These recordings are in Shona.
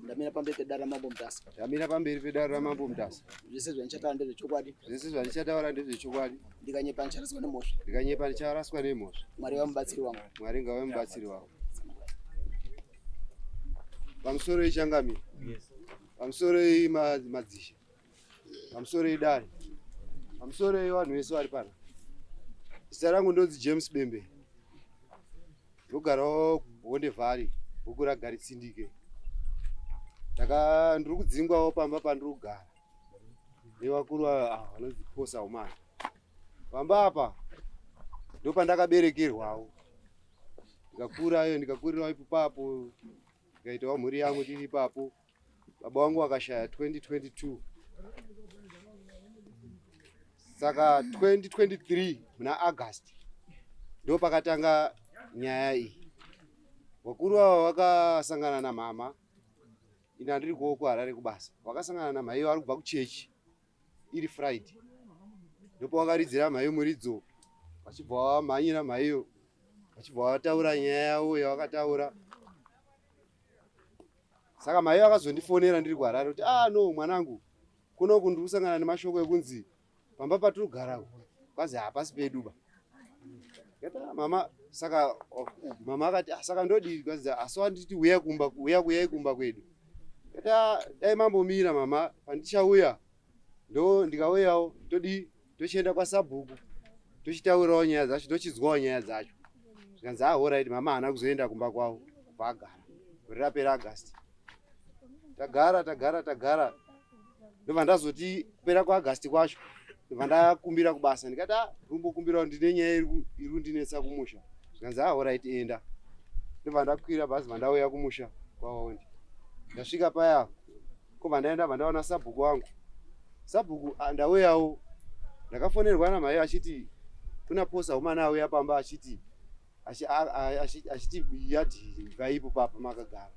Ndamira pamberi pedare ramambo Mutasa. Ndamira pamberi pedare ramambo Mutasa. Zvese zvandichataura ndezvechokwadi. Zvese zvandichataura ndezvechokwadi. Ndikanyepa ndicharaswa nemhosva. Ndikanyepa ndicharaswa nemhosva. Mwari vamubatsiri wangu. Mwari ngave mubatsiri wangu. Pamusoro ichangamira. Pamusoro madzisha. Pamusoro idare. Pamusoro vanhu vese vari pana. Zita rangu ndonzi James Bembe. Ndogarawo Honde Valley, huku raGaritsindike. Ndiri kudzingwawo pamba pandiri kugara nevakuru vanonzi Posa Umana. Pamba apa ndopandakaberekerwawo. Ndikakurirawo ipapo, ndikaitawo mhuri yangu tiri ipapo. Baba wangu akashaya 2022. Saka 2023 muna August ndo pakatanga nyaya iyi. Vakuru ava vakasangana namama. Ina ndiri kuoko Harare kubasa. Vakasangana namai vari kubva kuchechi iri Friday. Ndipo vakaridzira mhai muridzo. Vachibva vamhanyira mhaiyo. Vachibva vataura nyaya yavo yavakataura. Saka mai vakazondifonera ndiri kuHarare kuti no mwanangu kunoku ndiri kusangana nemashoko ekunzi pamba patiri kugara kwazi hapasi peduba. Mama saka mama akati saka ndodi kwazi asi wanditi uya kumba kwedu. Dai mambomira mama pandichauya ndo ndikauyawo tochienda kwaSabhuku tochitaurawo nyaya dzacho tochidzwawo nyaya dzacho. Zvikanzi alright mama haana kuzoenda kumba kwavo vagara gore rapera August. Tagara ndobva ndazoti kupera kwaAugust kwacho ndobva ndakumbira kubasa. Ndikati rumbokumbirawo ndine nyaya iri kundinetsa kumusha. Zvikanzi alright enda. Ndobva ndakwira bhazi ndauya kumusha kwaHonde. Ndasvika paya kobva ndaenda ndaona Sabhuku wangu. Sabhuku ndauyawo ndakafonerwa namai achiti kuna Posa Umana auya pamba achiti yadhi vaipo papa makagara.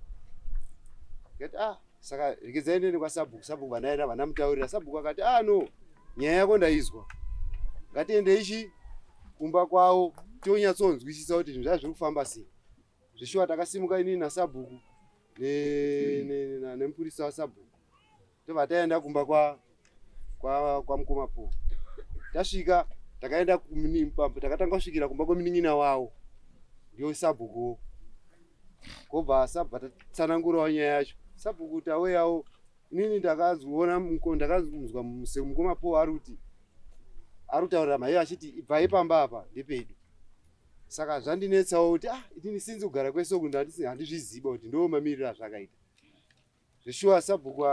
Ndikati saka rekezai ndiende kwaSabhuku. Sabhuku vandaenda vandamutaurira. Sabhuku akati no nyaya yako ndaizwa. Ngatiende kumba kwavo tonyatsonzwisisa kuti zvinhu zvazviri kufamba sei. Zveshuwa takasimuka inini naSabhuku nemupurisa waSabhuku. Tobva taenda kumba kwa mukoma Po. Tasvika takatanga kusvikira kumba kwemunin'ina wavo ndio Sabhuku. Kobva tatsanangurawo nyaya yacho. Sabhuku tauyawo inini ndakazwa mukoma Po ari kutaurira mhai achiti ibvai pamba apa ndepedu. Saka zvandinetsawo kuti inini sinzi kugara kwese uku handizviziba kuti ndo mamiriro azvakaita. Zveshuwa Sabhuku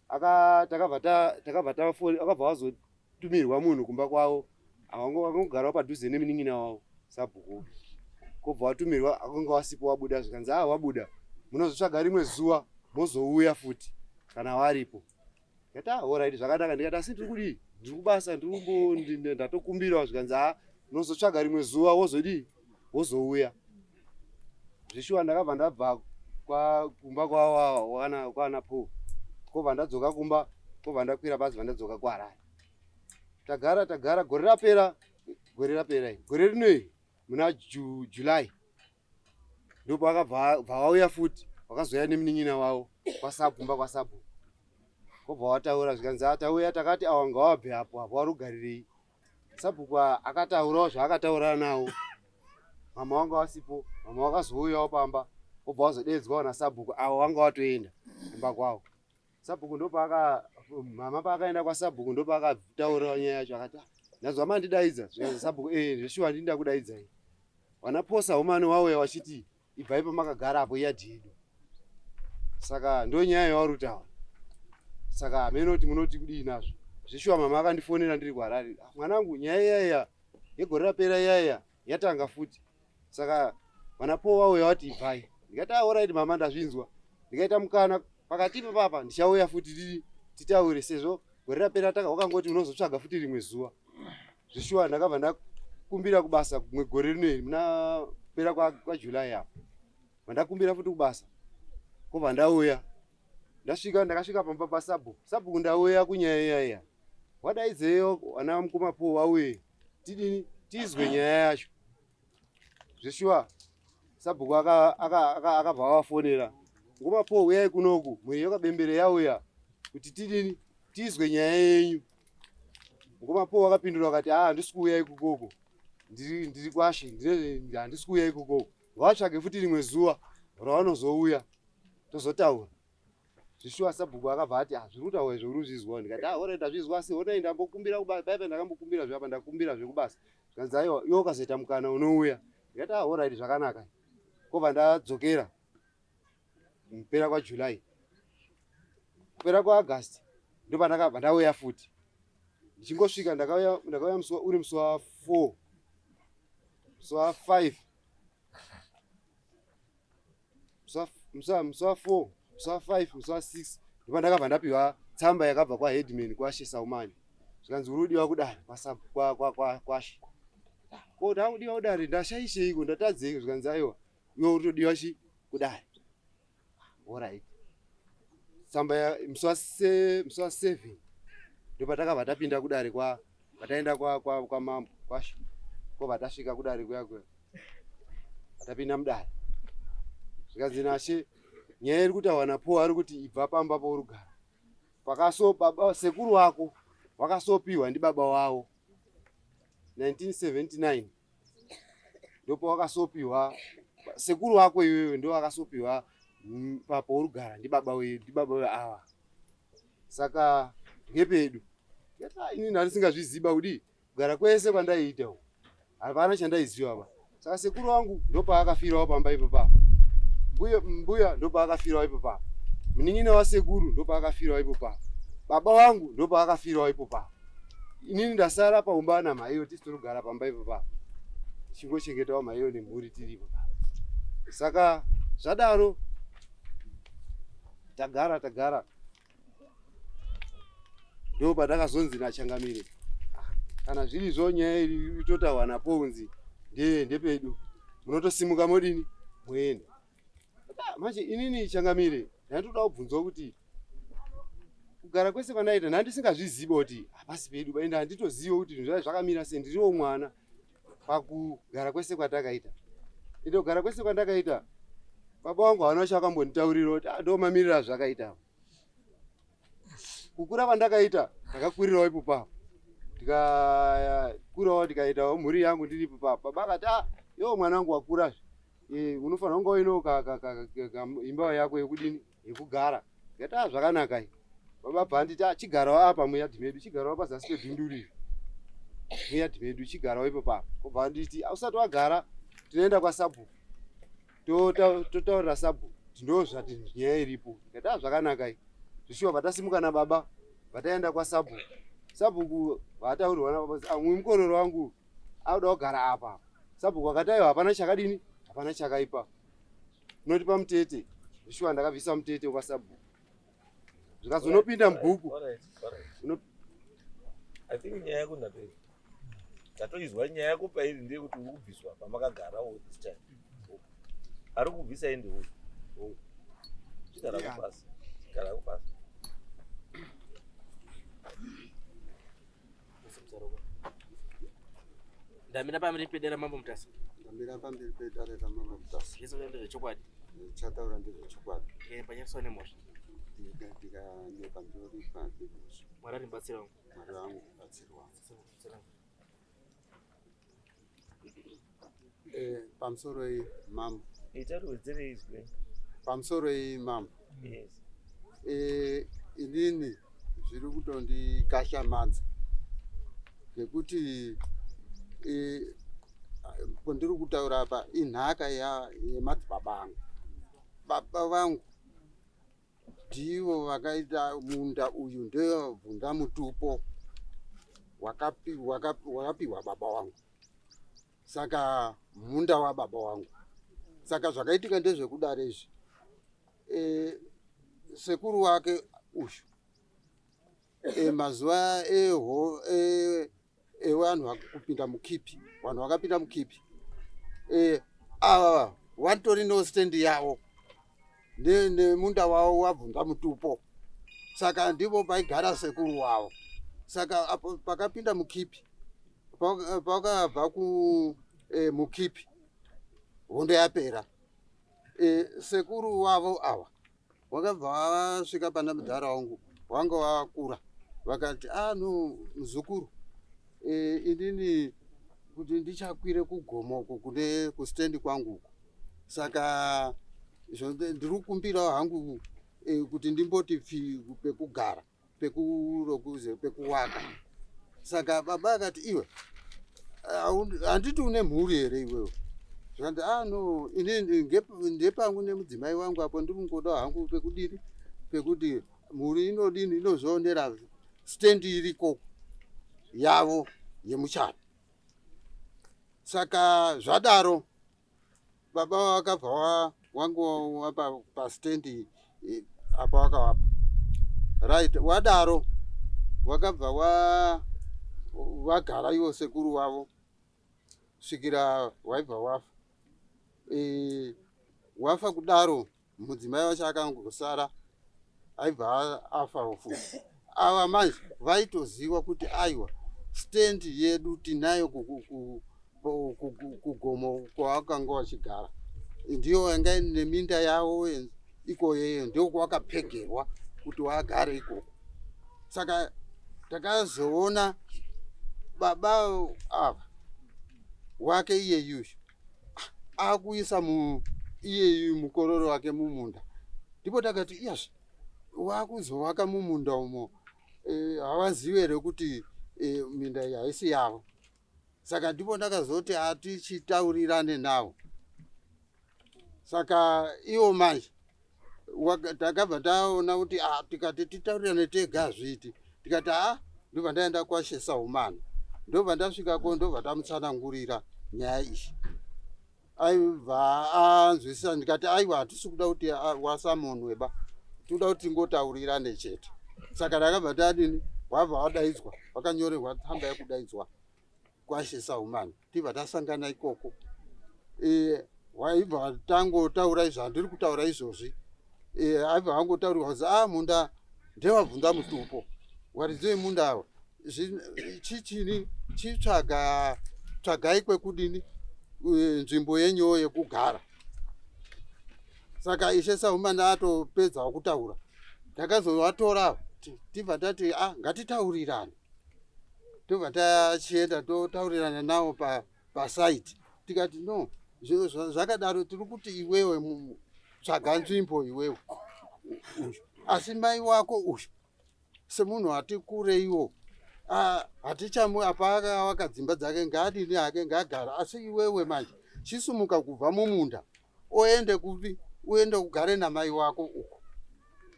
akabva vazotumirwa munhu kumba kwavo. Akangogarawo padhuze nemunin'ina wavo Sabhuku. Kobva watumirwa akanga wasipo wabuda. Zvikanzi wabuda munozotsvaga rimwe zuva mozouya futi kana waripo. Ndikati alright zvakanaka. Ndikati asi tiri kudii ndiri kubasa ndatokumbirawo. Zvikanzi munozotsvaga rimwe zuva wozouya. Zveshuwa ndakabva ndabva kumba kwana Po. Kobva ndadzoka kumba. Kobva ndakwira bhazi ndadzoka kuHarare. Tagara gore rapera gore rinoi muna July ndipo vakabva vauya futi vakazoya nemunin'ina wavo kumba kwaSabhuku. Kobva wataura. Zvikanzi atauya takati awanga wabve apo vari kugarirei. Sabhuku akataurawo zvaakataura nawo. Mama wanga wasipo. Mama wakazouyawo pamba. Kobva wazodedzwawo naSabhuku avo vanga watoenda kumba kwavo. Sabhuku mama paakaenda kwaSabhuku ndopakataurawo nyaya yacho. Akati ndazwa mandidaidza. Zvikanzi Sabhuku zveshuwa ndinda kudaidzai. Wana Posa Umana wauya wachiti ibvai pamakagara apo yadhi yedu. Saka ndo nyaya yavari kutaura. Saka menoti munoti kudii nazvo. Zveshuwa mama akandifonera ndiri kuHarare. Mwanangu nyaya iyaya yegore rapera iyaya yatanga futi. Saka wana Po wauya wati ibvai. Ndikati alright mama ndazvinzwa. Ndikaita mukana pakati papa ndichauya futi titaure sezvo gore rapera wakangoti unozotsvaga futi rimwe zuva. Zveshuwa ndakabva ndakumbira kubasa kumwe gore rinoi muna pera kwaJuly apo. Ndakumbira futi kubasa. Kobva ndauya. Ndakasvika pamba paSabhuku. Sabhuku ndauya kunyaya iyaya. Wadaidzeyo wana mukoma Po wauye tizwe nyaya yacho. Zveshuwa Sabhuku akabva vafonera ngomapo uyai kunoku mwiri yakabembere yauya kuti tidini tizwe nyaya yenyu. Ngomapo wakapindura akati handisi kuuya ikukoko, ndiri kwashi, handisi kuuya ikukoko. Ngavatsvage futi rimwe zuva ravanozouya tozotaura. Zvishuwa Sabhuku akabva ati zviri kutaura izvo uri kuzvizwa. Ndikati ora ndazvizwa asi honai ndambokumbira kubasa, paipa ndakambokumbira zvapa ndakumbira zvekubasa. Zvikanzi aiwa iwe ukazoita mukana unouya. Ndikati alright zvakanaka. Kobva ndadzokera kupera kwaJuly. Kupera kwaAugust ndo pandakabva ndauya futi. Ndichingosvika ndakauya uri musi wa4, musi wa5, musi wa4, musi wa5, musi wa6 ndo pandakabva ndapiwa tsamba yakabva kwaheadman kwaShe Saumani. Zvikanzi uri kudiwa kudare kwaShe. Ko ndakudiwa kudare ndashaisheiko ndatadzeiko. Zvikanzi aiwa iwe uri kutodiwa kudare. Alright. Tsamba ya musi wa7 ndo patakabva tapinda kudare pataenda kwa mambo kwaShe. Ko patasvika kudare kuyakwe patapinda mudare. Zvikanzi naShe nyaya iri kutaurwa naPaul ari kuti ibva pamba paurugara. Baba sekuru wako wakasopiwa ndibaba wavo 1979 ndipo wakasopiwa. Sekuru wako iwewe ndo wakasopiwa paurugara ndibaba ava. Saka ngepedu ini ndarisingazviziba kuti kugara kwese kwandaiita hapana chandaiziva ba. Saka sekuru wangu ndo paakafirawo pamba ipapo. Mbuya ndo paakafirawo ipapo. Munin'ina wasekuru ndo paakafirawo ipapo. Baba wangu ndo paakafirawo ipapo. Inini ndasara paumba namhaiyo tisi tinogara pamba ipapo. Chingochengetawo mhaiyo nemhuri tiri ipapo. Saka zvadaro tagara ndo pandakazonzi naChangamire kana zviri zvo nyaya iri itotaurwa naPaul ndepedu munotosimuka modini muende. Manje inini Changamire ndandoda kubvunzwa kuti kugara kwese kwandaiita ndandisingazviziva kuti hapasi pedu ende handitoziva kuti zvinhu zvakamira sei. Ndiriwo mwana pakugara kwese kwatakaita. Ende kugara kwese kwandakaita baba wangu haana chakambonditaurira kuti ndo mamiriro azvakaita. Kukura kwandakaita ndakakurirawo ipapo. Ndikakurawo ndikaitawo mhuri yangu ndiri ipapo. Baba akati iwo mwana wangu wakura unofanira kunga uino imba yako yekudini yekugara. Ndikati zvakanaka. Baba abva anditi chigarawo apa muyadhi medu, chigarawo pazasi pedhunduriro muyadhi medu, chigarawo ipapo. Kobva anditi usati wagara tinoenda kwaSabhuku totaurira Sabhuku ndozvati nyaya iripo. Ndikati zvakanaka. Zvishuwa patasimuka nababa pataenda kwaSabhuku. Sabhuku vataurirwa nababa mukororo wangu auda kugara apa. Sabhuku akati aiwa hapana chakadini, hapana chakaipa, unotipa mutete. Zvishuwa ndakabvisa mutete kwaSabhuku. Zvikazi unopinda mubhuku. I think nyaya yako ndatoizwa nyaya yako pairi ndeyekuti uri kubviswa pamakagarawo this time. Ari kubvisa ende uyu. Chigara kupasa. Ndamira pamberi pedera mambo mutasa. Ndamira pamberi pedera mambo mutasa. Yeso ndezve chokwadi. Chataura ndezve chokwadi. Panyariso nemusha. Ndikaneka ndori pamusha. Mwari rimbatsira wangu. Mwari wangu batsirwa. Pamusoro imambo. Itariwedzere izwe. Pamusoro imambo. Yes. Inini zviri kutondikashamadza ngekuti pandiri kutaura apa inhaka yemadzibaba angu. Baba vangu ndivo vakaita munda uyu ndevabvunda mutupo wakapiwa baba vangu. Saka munda wababa vangu. Saka zvakaitika ndezvekudaro izvi. Sekuru wake ushu mazuva evanhu vakupinda mukipi, vanhu vakapinda mukipi ava vatori nostendi yavo nemunda wavo wabvunda mutupo. Saka ndipo paigara sekuru wavo. Saka apo pakapinda mukipi, pakabva mukipi hondo yapera. Sekuru wavo ava wakabva wasvika pana mudhara wangu wanga wakura, vakati no muzukuru, inini kuti ndichakwire kugomoko kune kustendi kwangu uko, saka ndiri kukumbirawo hangu kuti ndimboti pekugara pekuwaka. Saka baba akati iwe handiti une mhuri here iwewe? Zvakati no inini ndepangu nemudzimai wangu apo ndiri kungoda hangu pekudini, pekuti mhuri inodini inozvionera stendi iriko yavo yemucharo. Saka zvadaro baba wakabva wangu wapa pastendi apa wakawapa right. Wadaro wakabva wagara iwo sekuru wavo svikira waibva wafa. Wafa kudaro mudzimai wacho akangosara aibva afa futi. Ava manje vaitoziva kuti aiwa stendi yedu tinayo kugomo kwavakanga vachigara, ndiyo yanga neminda yavo ikoyeyo, ndio kwavakapegerwa kuti wagare ikoko. Saka takazoona baba ava wake iyeyuyu akuisa iyeyu mukororo wake mumunda, ndipo takati iyazve wakuzovaka mumunda umo, havazivi here kuti minda iyi haisi yavo. Saka ndipo ndakazoti hatichitaurirane navo. Saka iwo manje takabva taona kuti tikati titaurirane tega hazviti. Tikati ndobva ndaenda kwaShe Saumana, ndobva ndasvikako ndobva tamutsanangurira nyaya iyi. Aibva anzwisisa, ndikati aiwa hatisi kuda kuti wasamonweba, toda kuti tingotaurirane chete. Saka takabva tadini, wabva wadaidzwa, wakanyorerwa tsamba yekudaidzwa kwaShe Saumana, tibva tasangana ikoko. Waibva tangotaura izvo handiri kutaura izvozvi. Aibva angotaurirwa kuti munda ndewabvunza mutupo, waridzei munda awa chichini tsvagai kwekudini nzvimbo yenyu yekugara. Saka Ishe Saumana atopedza kutaura, takazovatora tibva tati ngatitaurirane. Tobva tachienda totaurirana navo pasaiti, tikati no zvinhu zvakadaro tiri kuti iwewe tsvaga nzvimbo iwewe asi mai wako uyu semunhu ati kureiwo hapavaka dzimba dzake ngaadini hake ngaagara, asi iwewe manje chisumuka kubva mumunda oende kupi, uende kugare namai wako uko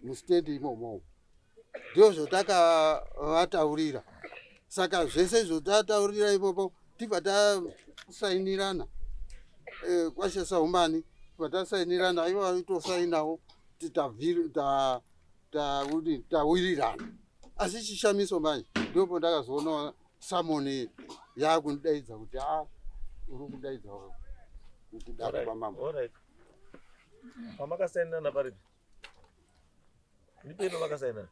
mustendi imomo. Ndio zvotakavataurira. Saka zvese zvotataurira ipopo tibva tasainirana kwaShe Saumana, tibva tasainirana, ivo vaitosainawo tawirirana. Asi chishamiso manje ndopo ndakazoona Samoni yakundidaidza kuti uri kudaidza kudaro kwamambo. Pamakasainirana paripi? Ndipeno makasainirana?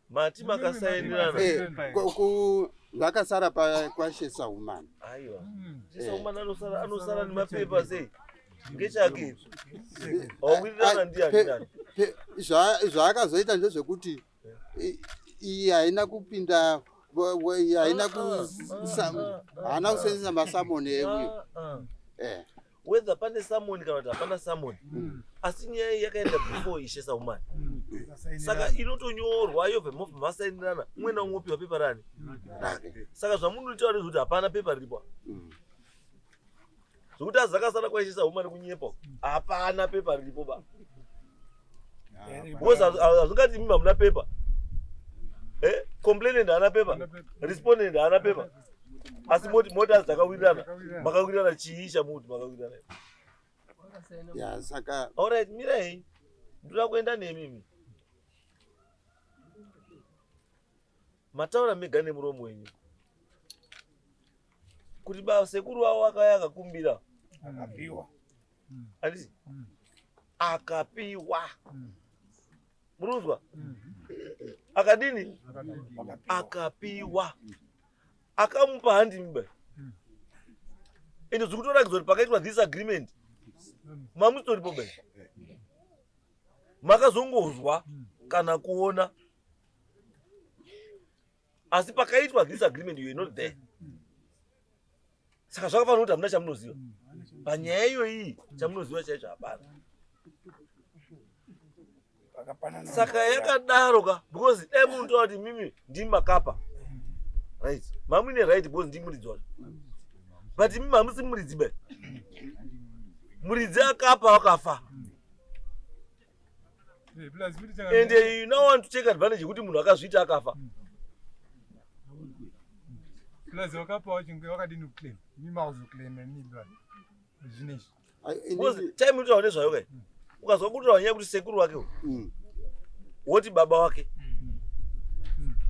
Mati makasainirana? Vakasara kwaShe Saumana. Aiwa. She Saumana anosara nemapepa sei? Ngechake. Wawirirana ndiani? Zvaakazoita ndezvekuti iyi haina kupinda, haina kusenzesa masamoni euyu. Whether pane samoni kana kuti hapana samoni, asi nyaya iyi yakaenda before Ishe Saumana. Saka inotonyorwa yobva mobva masainirana, umwe naumwe opiwa pepa rani. Saka zvamunotaura ndezvekuti hapana pepa riripo. Zvokuti azakasara kwaIshe Saumana kunyepa, hapana pepa riripo ba. Because hazvingati mimba muna pepa. Complainant haana pepa, respondent haana pepa. Asi mota dzakawirirana, makawirirana chiisha muti makawirirana. Ya saka alright, mirai. Ndoda kuenda nemimi. Mataura mega nemuromo wenyu. Kuti baba sekuru wavo akauya akakumbira. Akapiwa. Andisi? Akapiwa. Muruzwa? Akadini? Akapiwa. Akamupa handi mimba. Ende zvikutoratidza kuti pakaitwa disagreement. mamutoripo be makazongozwa kana kuona asi pakaitwa disagreement you are not there. Saka zvakafanira kuti hamuna chamunoziva panyaya iyoyi, chamunoziva chaicho hapana. Saka yakadaro ka because dai muntu kuti mimi ndimi makapa right, mamune right because ndimi muridzi wacho, but mimi hamusi muridzi be, muridzi akapa wakafa. And you don't want to take advantage kuti munhu akazviita akafa. Plus wakapa wachinge wakadini kuclaim mimi mauzoclaim nibva zvineshi because time utaone zvayo kai ukazwa kuti wanyaya kuti sekuru wake woti baba wake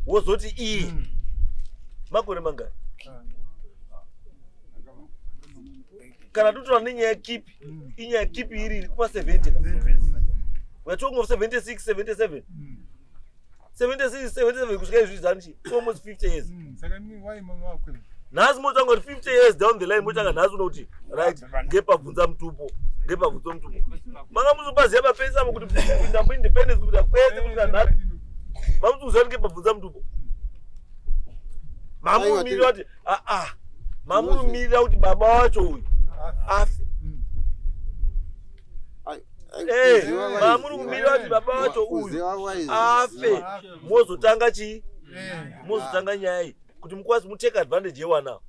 wozoti iyi makore mangani kana tutora nenyaya kipi inyaya kipi iri kupa 70 we are talking of 76 77 76 77 kusvika izvizvi almost 50 years. Saka mimi why mama wakwe Nhasi motanga kuti 50 years down the line motanga nhasi unoti right ngepabvunza mutupo ngepabvunza mutupo manga muzopaziya mapesa kuti kupinda muindependence kuti kwese kuti nhasi mamuzoziva ngepabvunza mutupo mamumirira kuti mamumirira kuti baba wacho uyu afe. Mamuri kumirira kuti baba wacho uyu afe mozotanga chii, mozotanga nyaya kuti mukwazi mutake advantage yewana,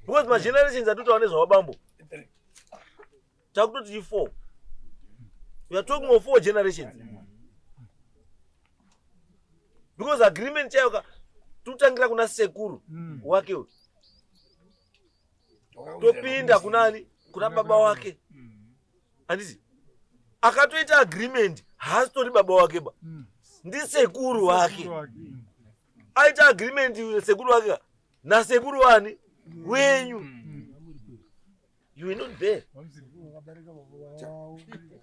because ma generations atutaone zvawabambo takutoti 4, we are talking of 4 generations because agreement chayo tutangira kuna sekuru wake uyu topinda kunani kuna baba wake andisi akatoita agreement haasitori baba wake ba ndi sekuru wake aita agreement sekuru wake na sekuru wani wenyu. You are not there.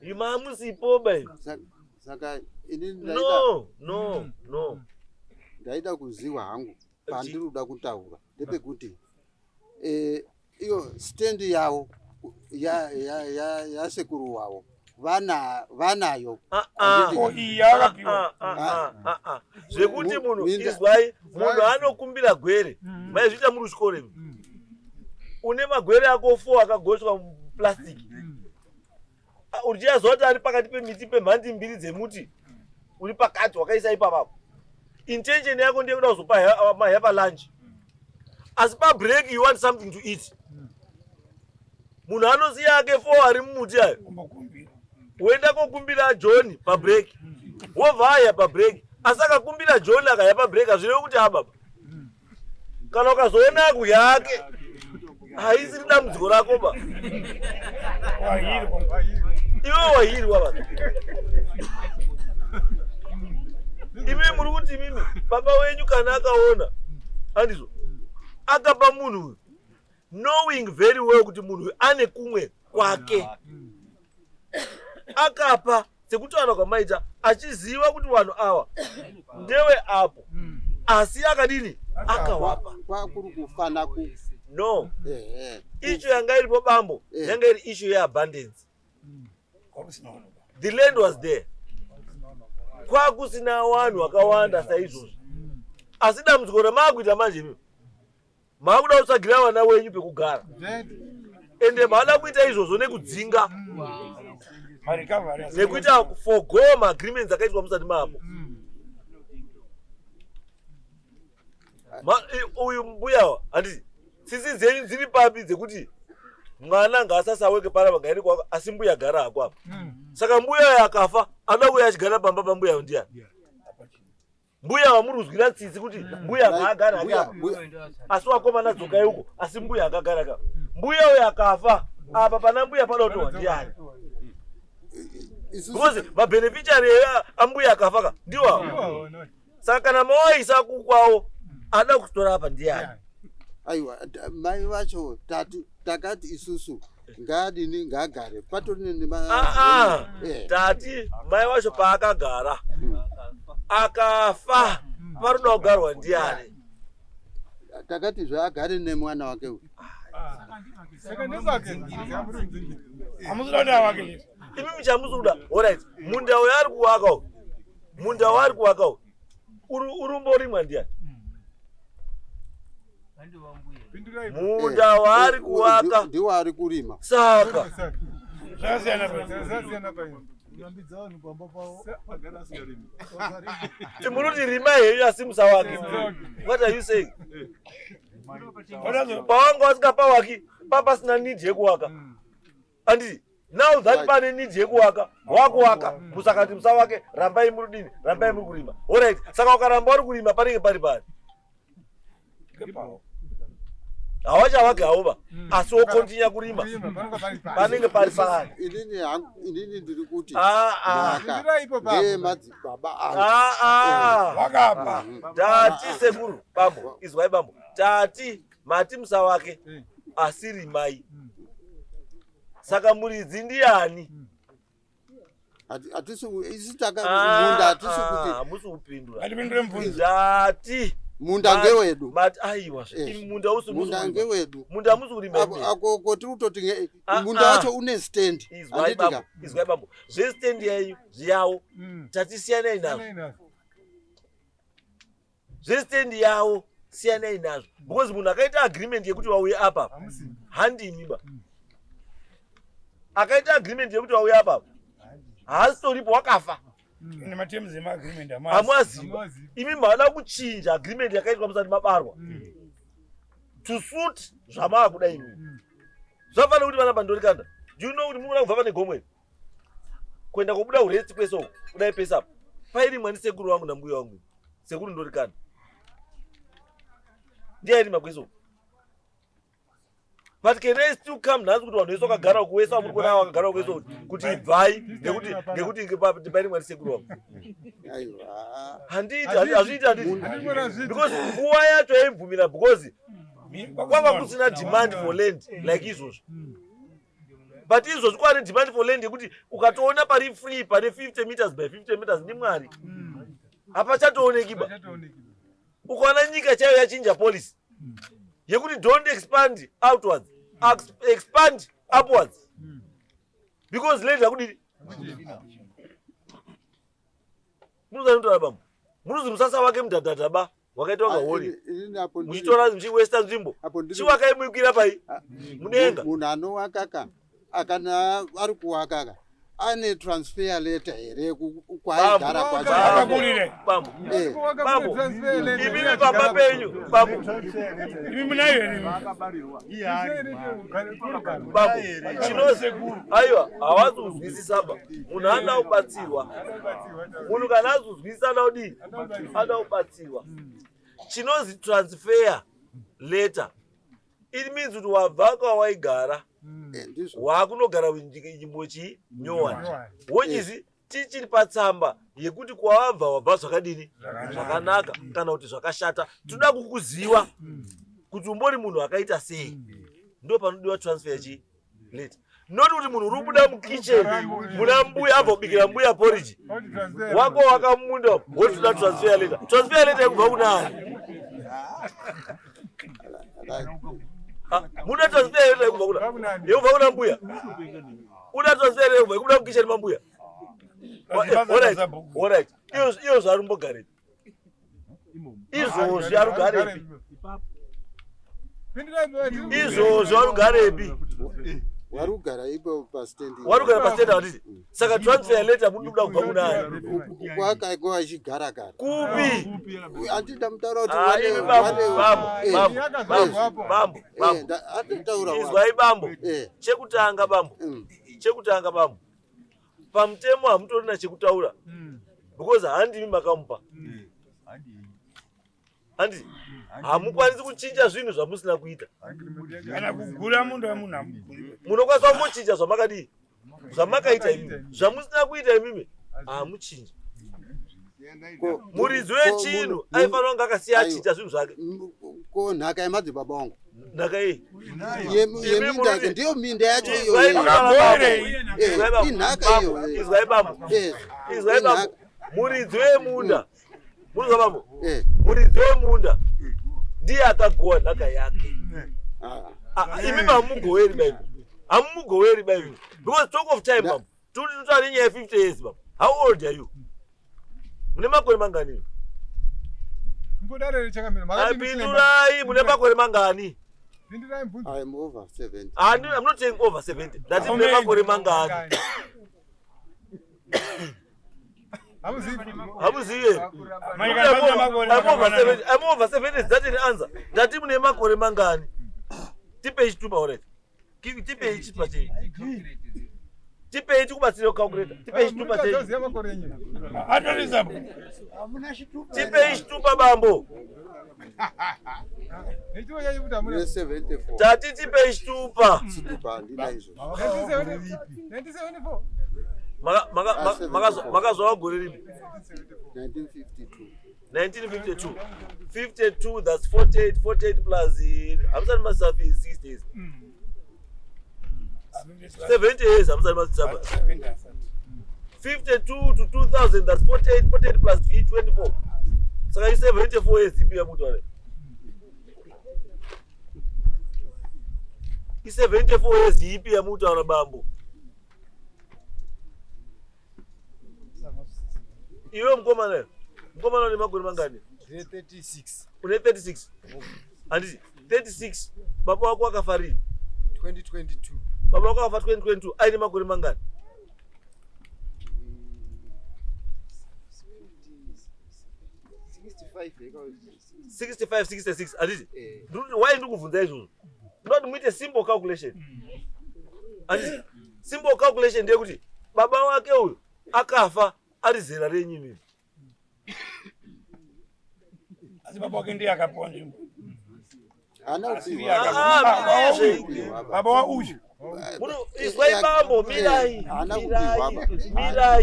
You mamusipo bai. Saka no ndaida kuziwa hangu pandiruda kutaura ndepekuti iyo stand yawo ya sekuru wawo vanayo zvekuti munhu izwai munhu anokumbira gwere maizviita muri kuchikoro une magwere ako 4 akagochwa muplastic uchiyaziva kuti ari pakati pemiti pemhandi mbiri dzemuti uri pakati wakaisa ipapapo, intention yako ndeye kuda kuzopa mahapa lunch asi pabreak you want something to eat. Munhu anoziya ake 4 ari mumuti ayo woenda kokumbira John pabreak wobva aya pabreak, asi akakumbira John akaya pabreak hazvirevi kuti ababa kana ukazoona aku yake haisiri dambudziko rako ba iwe wahirwa baba. Imi muri kuti mimi baba wenyu kana akaona andizvo akapa munhu knowing very well kuti munhu ane kumwe kwake akapa sekutaura kwamaita achiziva kuti vanhu ava ndewe apo asi akadini akawapa kwakuri kufana ku no icho yanga iripo bambo yanga iri issue yeabundance. The land was there, kwakusina vanhu vakawanda saizvozvo, asi dambudziko ramakuita manje mimi makuda kutsagira vana wenyu pekugara ende maada kuita izvozvo nekudzinga nekuita forgo maagreements akaitwa musati mapo. Uyu mbuyawa handiti tsitsi dzenyu dziri papi dzekuti mwana ngaasasaweke para pagairi kwako asi mbuya gara hako apa. Saka mbuya akafa anoda kuuya achigara pamba pambuya ndiani? Mbuya wamuruzwira tsitsi kuti mbuya ngaagara hake apa asi wakomana dzokai uko asi mbuya akagara kapa. Mbuya uyu akafa apa pana mbuya panotowa ndiani? Because mabeneficiary ambuya akafaka ndiwawo. Saka kana mawaisa kukwawo ada kutora apa ndiani? Aiwa mai vacho takati isusu ngadini ngagare patori tati mai vacho paakagara akafa paroda kugarwa ndiani? Takati zvaagare nemwana wake uyu. Amuzoda wake. Imimi chamuzoda. Alright. Munda wari kuwaka. Munda wari kuwaka. Urumbori mwandia. Munda wari kuwaka. Ndiwo ari kurima. Saka. Munoti rima heyu asimusa wake. What are you saying? Pawanga wasikapa waki, papa sina need yekuwaka. Andi, now that pane need yekuwaka, wakuwaka, musakati musa wake, rambai murudini, rambai mukurima. Alright, saka ukaramba uri kurima panenge pari pari. Hawacha wake hauba, asi wokontinya kurima. Panenge pari pari. Inini ndiri kuti. Madzibaba Wakapa. Tati sekuru, bambo, izwai bambo. Tati, mati musa wake, asiri mai. Saka muridzi ndiani? Isitaka munda atisi kuti. Musi upindura. Atipindure mvunzi. Tati. Munda ngewedu. Aiwa, munda usu munda ngewedu. Munda musi uri mbembe. Ako tiri kutoti munda wacho une stand. Izwai bambo. Zve stand yayo, zviyawo. Tati siyanai nazvo. Zve stand yawo, siyanai nazvo. Because munhu akaita agreement yekuti wauye apa. Handimi ba. Akaita agreement yekuti wauye apa. Haasitoripo wakafa. Ine matems ema agreement amaziva. Imi mavada kuchinja agreement yakaitwa musati mabarwa. To suit zvamava kuda imi. Zvafanira kuti vana bandorikanda. Do you know kuti muna kubva pane gomwe? Kuenda kobuda uresti kweso kudai pesa apa. Pairi mwani sekuru wangu nambuya wangu. Sekuru ndorikanda. Ndiye makweso. But can I still come now kuti vanhu vese vakagara kuwesa muri kuona vakagara kuwesa kuti ibvai ngekuti pairi mwani sekuru wangu. Hazviiti because nguva yacho yaibvumira because kwanga kusina demand for land like izvozvo. But izvozvo kwari demand for land yekuti ukatoona pari free pane 50 meters by 50 meters ndi mwari. Hapachatooneki ba. Ukaona nyika chayo yachinja policy yekuti don't expand outwards, expand upwards. Because land yakudi munozanotora bambo. Munozi musasa wake mudhadhadha ba wakaita wanga hori. Muchitora muchiwesta nzvimbo. Chiwakaimukira pai mudenga. Munhu anowakaka akana ari kuwakaka ane transfer letter here kwaigara kwacho. Bambo. Bambo. Imimi baba penyu. Bambo. Imi munayo ni. Bambo. Chinose aiwa hawazozwisisa ba. Munhu ana kubatsirwa. Munhu kana azozwisisa ana kudii? Ana kubatsirwa. Chinozi transfer letter. It means kuti wabva kwawaigara. Wakunogara nzvimbo chinyowani. Wonyizi tichiri patsamba yekuti kwawabva zvakadini? Zvakanaka kana kuti zvakashata. Toda kukuziva kuti umbori munhu akaita sei. Ndo panodiwa transfer chi letter. Not kuti munhu uri kubuda mukitchen muna mbuya abva kubikira mbuya porridge. Wako wakamunda wotoda transfer letter. Transfer letter yekubva kunani? Muna transfer letter yekubva kuna. Yekubva kuna mbuya. Una transfer letter yekubva kubuda mukitchen mambuya. Alright. Iyo zvarumbogare. Izvo zvarugarepi. Izvo zvarugarepi. Warugara ipo pa stand. Warugara pa stand waditi. Saka transfer letter muri kuda kubva kunani? Kwakaigwa achigara gara. Kupi? Andida mutaura kuti bambo. Anditaura wa. Izwai bambo. Chekutanga bambo. Chekutanga bambo. Pamutemo hamutorina chekutaura. Because handimi makamupa. Handi. Hamukwanisi kuchinja zvinhu zvamusina kuita. Kana kugura munhu wamunhu. Munokwanisa kungochinja zvamakadii? Zvamakaita imimi. Zvamusina kuita imimi. Hamuchinja. Muridzi wechinhu aifanira kunge akasiya achinja zvinhu zvake. Ko nhaka yemadzibaba vangu. Nhaka iyi. Yeminda ndiyo minda yacho iyo. Inhaka iyo. Izwai bambo. Izwai bambo. Muridzi wemunda. Munozwa bambo? Muridzi wemunda ndiye akagowa nhaka yake. Imimi hamugoweri baimbo. Amugoweri by you. Because talk of time, baba. Tuli 50 years, baba. How old are you? Mune makore mangani? Mbudare chakamira. Apindurai, mune makore mangani? I'm over 70. I'm not saying over 70. That is mune makore mangani? I'm over 70. I'm over 70. That is the answer. That is mune makore mangani? Tipe ichitupa already. Tipe ichitupa che. Tipe ichitupa sio calculator. Tipe ichitupa che. Tipe ichitupa bambo. 74. Tati tipe ichitupa. Magazo wagore lipi? 1952. 52, that's 48 plus I'm sorry, myself is 60 years. 70 years, I'm sorry, myself. 52 to 2000, that's 48 plus 24. So I say 74 years, he said 74 years, he be a mutu on a bamboo. You don't come on. Come on, Mangani. 36. 36. And 36. Baba wako akafari 2022. Baba wako akafa 2022. Aini makuri mangani. 65, 66. And why do you go for not with a simple calculation. And simple calculation, they would. Baba wako akafa alizera renyi. Baba wake ndiye akaponja. Baba wa uju. Iswai bambo mirai.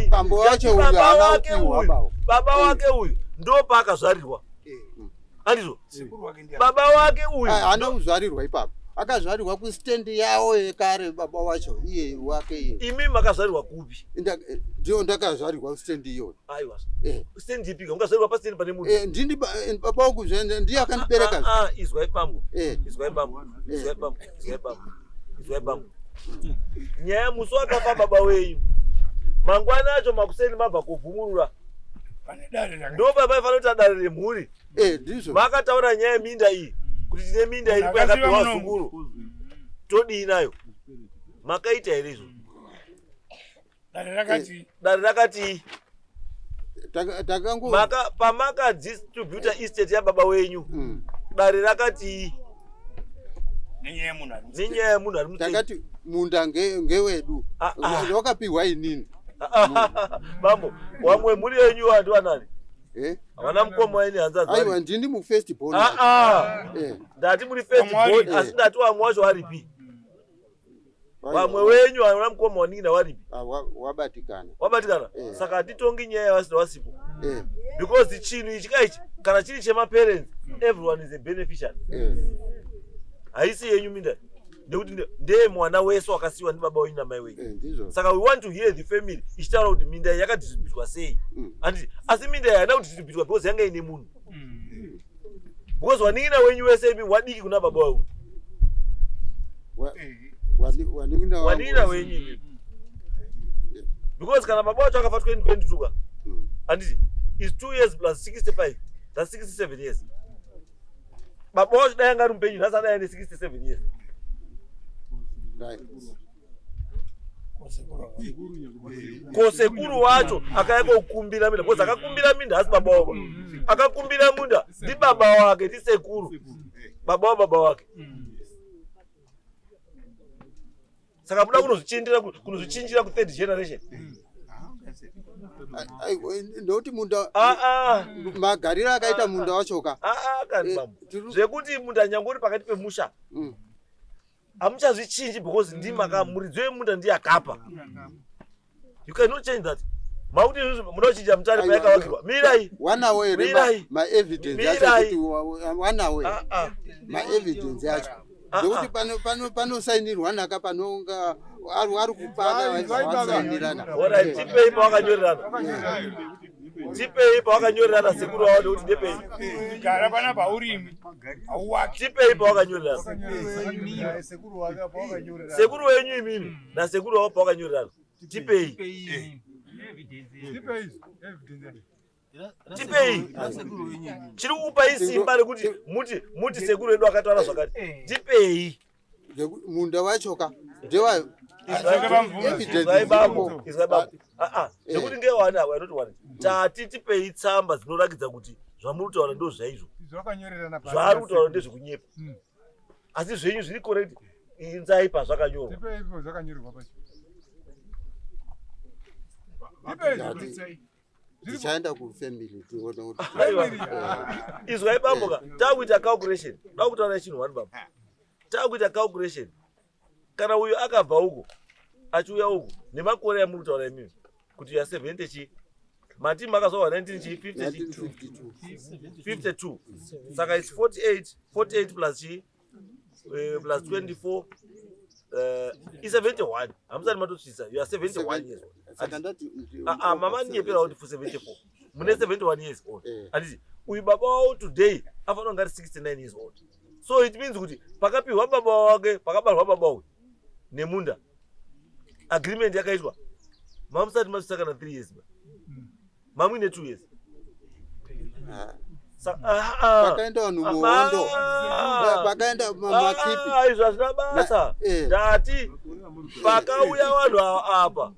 Bambo wacho huyu baba wake huyu ndo paka zvarirwa. Andizo. Baba wake huyu anozvarirwa ipapo. Akazvarirwa ku stand yawo ekare baba wacho iye wake iye. Imi makazvarirwa kupi? Ndio ndakazvarirwa ku stand iyo. Aiwa. Stand ipi? Ungazvarirwa pa stand pane munhu. Ndini baba wangu zvende ndiye akanibereka. Izwa ipambo. Izwa ipambo. Nyaya muso akafa baba wenyu. Mangwana acho makuseni mabva kuvhumurura. Ndo baba ifanira kuti adarire mhuri. Ndizvo. Makataura nyaya minda iyi. Kuti tine minda iri kwakapiwa zunguru. Todii nayo. Makaita here izvo. Dare rakati. Pamaka distributor estate ya baba wenyu. Dare rakati. Ninyaya munhu ari mutengo. Takati munda ngewedu. Wakapiwa inini? Bambo, wamwe muri yenyu vantu vanani? Havana mukoma ini hanzazi. Aiwa ndini mu first born. Ndati muri first born asi ndati wamwe wacho waripi. Wamwe wenyu havana mukoma waningina waripi. Wabatikana. Wabatikana? Saka hatitongi nyaya vasina wasipo. Because chinhu ichi kaichi kana chiri chema parents, everyone is a beneficiary. Haisi yenyu minda. Ndekuti ndiye mwana wese wakasiwa ndi baba wenyu na mai wenyu. Saka we want to hear the family ichitaura kuti minda yakadistributwa sei. Andi asi minda yana kudistributwa because yanga ine munhu. Because waningina wenyu wese imi wadiki kuna baba wenyu. Waningina wenyu imi. Because kana baba wacho akafa 2022 andi is 2 years plus 65, that's 67 years. Baba wacho dai ngari mpenyu nasa dai 67 years. Kosekuru wacho akaenda kukumbira minda because akakumbira minda asi baba wako. Akakumbira munda ndi baba wake ndi sekuru. Baba wake. Saka muda kunozvichinjira ku third generation. Ndoti munda magarira akaita munda wachoka. Kani bambo. Zvekuti munda nyangori pakati pemusha. Amuchazvichinji because ndimaka muridzo yemunda ndiye akapa. You cannot change that. Mauti munochinja mutare payakavakirwa. Mirai. Wana we ma evidence yacho kuti wana we. Ma evidence yacho. Ndikuti pano sainirwa naka panonga ari kupana vasainirana. Ora tipei pawakanyorerana. tipei pawakanyorerana sekuru wavo kuti ndepei. Gara pana paurimi. Auwaki. Tipei pawakanyorerana. Sekuru wenyu imimi na sekuru wavo pawakanyorerana. Tipei. Tipei. Chiri kukupa isimba rekuti muti sekuru wedu akataura zvakati. Tipei. Munda wachoka. Ndewa zvekuti ngewani awa inoti wani tati tipei tsamba dzinorakidza kuti zvamuri kutaura ndo zvaizvo zvari kutaura ndezvekunyepa asi zvenyu zviri correct inzai pazvakanyorwa tichaenda kufamily tione kuti izwai bamboka takuita calculation dakutaura chinhu wani bambo takuita calculation kana uyo akabva uko achiuya uko nemakore amuri kutaura imimi kuti ya 70 chi matimu akazova 19 chi 52 saka it's 48 plus chi plus 24 is 71 hamusati matotsvisa you are 71 years old mama nyepera kuti for 74 mune 71 years old anditi uyu baba wavo today afanira kunge ari 69 years old so it means kuti pakapihwa baba wake pakabarwa baba uyu nemunda agreement yakaitwa mamusati masvisa kana 3 years mamwe ne 2 years pakaenda vanhu muhondo pakaenda makipi izvo hazvina basa ndati pakauya vanhu apa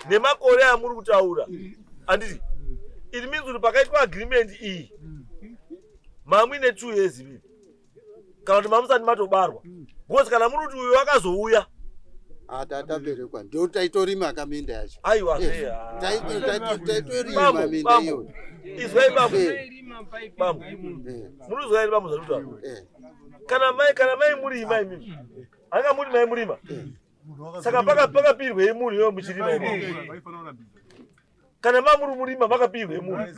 nemakore amuri kutaura anditi it means kuti pakaitwa agreement iyi mamwe ne 2 years ivi kana kuti mamusati matobarwa because kana muri kuti uyu wakazouya tataberekwa ndo taitorima kaminda yacho aiwa taitorima minda iyo izwai bambo bambo munozwa ere bambo zvakutaura kana mai murima imimi anga muri mai murima saka pakapirwe imuri yo muchirima imi kana mamuri murima pakapirwe imuri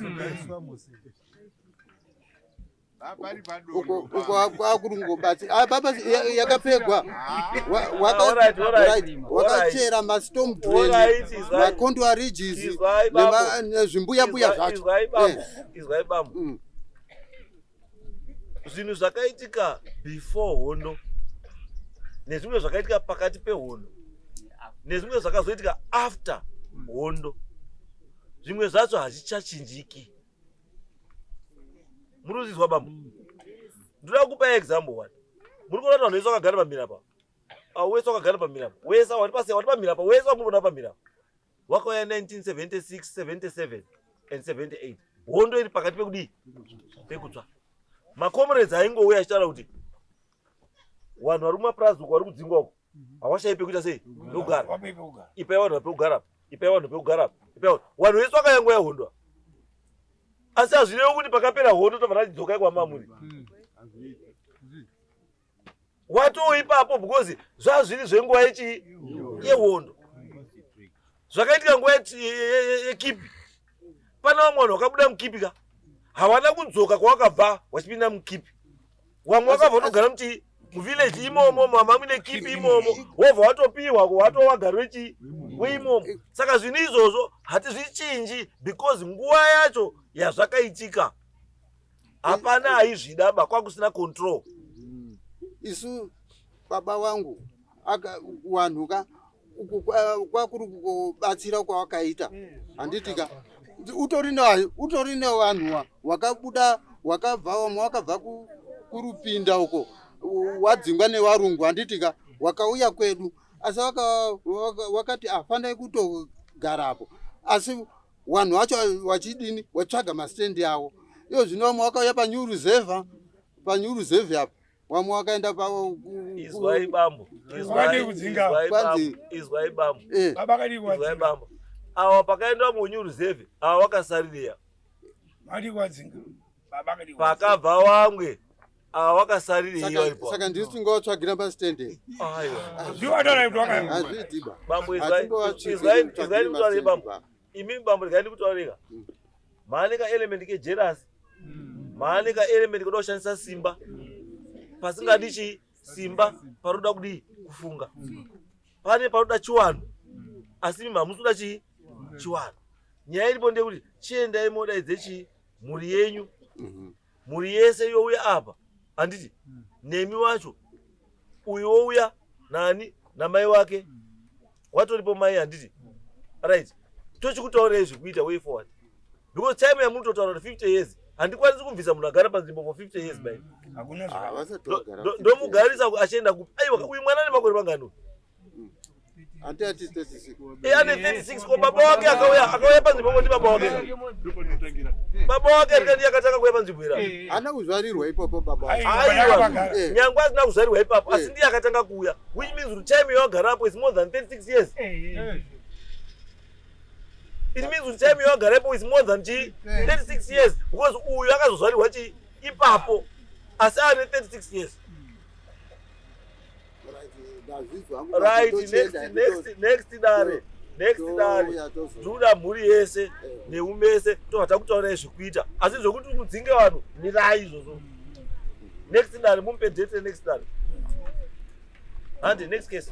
uko kwakurungobati baba yakapegwa wakachera mastorm drain macondo ridges nezvimbuya-mbuya zvacho izwai bambo zvinhu zvakaitika before hondo nezvimwe zvakaitika pakati pehondo nezvimwe zvakazoitika after hondo zvimwe zvacho hazvichachinjiki munozizwa bambo ndoda kukupa example one muri kuona vanhu vese vakagara pamira pa wese wakagara pamira pa wese wati pamira pa wese wamuri pamira pa wakauya 1976 77 and 78 hondo iri pakati pekudii pekutsva macomrades aingouya achitaura kuti vanhu vari mumaprazi uko vari kudzingwa uko havashai pekuita sei pekugara ipai vanhu pekugara ipai vanhu pekugara ipai vanhu vese vakayangoya hondo asi hazvirevo kuti pakapera hondo tobva tadzokai kwamamuri watoo ipapo because zvazviri zvenguva yehondo zvakaitika nguva yekipi pana vamwe vanhu vakabuda mukipi ka havana kudzoka kwavakabva vachipinda mukipi vamwe vakabva kutogara muti muvhileji imomo mamamwe nekipi imomo wobva watopiwa watowagari weimomo saka zvinhu izvozvo hatizvichinji because nguva yacho yazvakaitika hapana haizvidaba kwakusina control isu baba vangu wanhuka kwakuri kubatsira kwawakaita handitika utori nevanhuwa wakabuda wakabva wamwe wakabva kurupinda uko wadzingwa nevarungu handitika wakauya kwedu asi wakati afanai kutogarapo asi vanhu vacho wachidini watsvaga mastendi avo iyo zvino vamwe wakauya panyu reserve apa vamwe wakaenda izwai bambo ava pakaenda munyu reserve ava wakasarireya pakabva vamwe ava wakasarireyo saka ndisingawatsvagira mastendi bambo izwai kutaurei bambo imimi bambo rikai ndikutaurika maane kaelementi kejerasi maane kaelementi kuda kushandisa simba pasingadi chi simba paroda kudii kufunga pane paroda chiwano asi mimi hamusuda chiwano nyaya iripo ndekuti chiendai modaidze mhuri yenyu, mhuri yese youya apa, handiti nemi wacho uyu wouya nani namai wake watoripo mai, handiti right, tochikutaurirai zvekuita way forward, because time yamunototaura kuti 50 years handikwanisi kubvisa munhu agara panzvimbo for 50 years bai. Ndomugarisa achienda kupi? Aiwa, uyu mwana ane makore mangano? ati 36. Ane 36 ko baba wake akauya panzvimbo ndi baba wake. Baba wake ndiye akatanga kuuya panzvimbo ira. Ana kuzvarirwa ipopo baba. Aiwa, nyangwa asina kuzvarirwa ipapo, asi ndiye akatanga kuuya. Which means the time yawagarapo is more than 36 years. It means the time yawagarapo is more than 36 years, because uyu akazozvarirwa ipapo asi ane 36 years. Right, next dare ndoda mhuri yese neumese tobva kutaurai zvekuita, asi zvokuti mudzinge vanhu mirai izvozvo. Next dare mumpe date next dare. And next case.